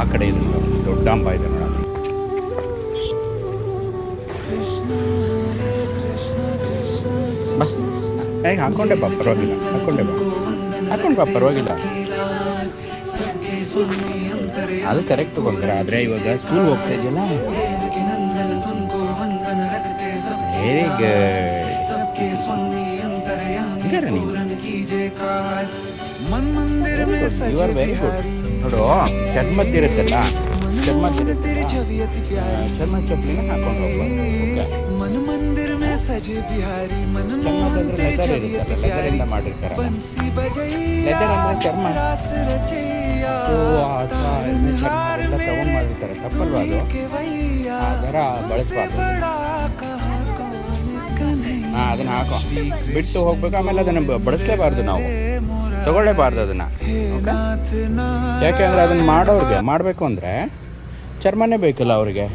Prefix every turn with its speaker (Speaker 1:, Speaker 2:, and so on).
Speaker 1: ಆ ಕಡೆ ಇದು ದೊಡ್ಡ ಅಂಬ ಇದೆ ನೋಡ. ಹೇಗೆ ಹಾಕೊಂಡೆ ಬಾ, ಪರವಾಗಿಲ್ಲ. ಹಾಕೊಂಡು ಬಾ, ಪರವಾಗಿಲ್ಲ. ಅದು ಕರೆಕ್ಟ್ ಬಂದ್ರೆ. ಆದರೆ ಇವಾಗ ಸ್ಕೂಲ್ ಹೋಗ್ತಾ ಇದೆಯಲ್ಲ. Very good. Very good. ನೋಡು, ಚರ್ಮದ್ದಿರುತ್ತಲ್ಲ, ಚರ್ಮದ ಚಪ್ಪಲಿನ ಹಾಕೊಂಡು ಹೋಗ್ಬೋದು. ಚರ್ಮದಂದ್ರೆ ಲೆದರ್ ಇರುತ್ತಲ್ಲ, ಲೆದರಿಂದ ಮಾಡಿರ್ತಾರೆ. ಲೆದರ್ ಅಂದರೆ ಚರ್ಮ. ಸೊ ಚರ್ಮದಿಂದ ತಗೊಂಡು ಮಾಡಿರ್ತಾರೆ. ತಪ್ಪಲ್ವ ಅದು? ಅದರ ಬಳಸಬಾರ್ದು. ಅದನ್ನು ಹಾಕೋ, ಬಿಟ್ಟು ಹೋಗ್ಬೇಕು. ಆಮೇಲೆ ಅದನ್ನು ಬಳಸಲೇಬಾರ್ದು, ನಾವು ತಗೊಳ್ಳೇಬಾರ್ದು ಅದನ್ನು. ಯಾಕೆಂದರೆ ಅದನ್ನು ಮಾಡೋರಿಗೆ ಮಾಡಬೇಕು ಅಂದರೆ ಚರ್ಮನೇ ಬೇಕಲ್ಲ ಅವರಿಗೆ.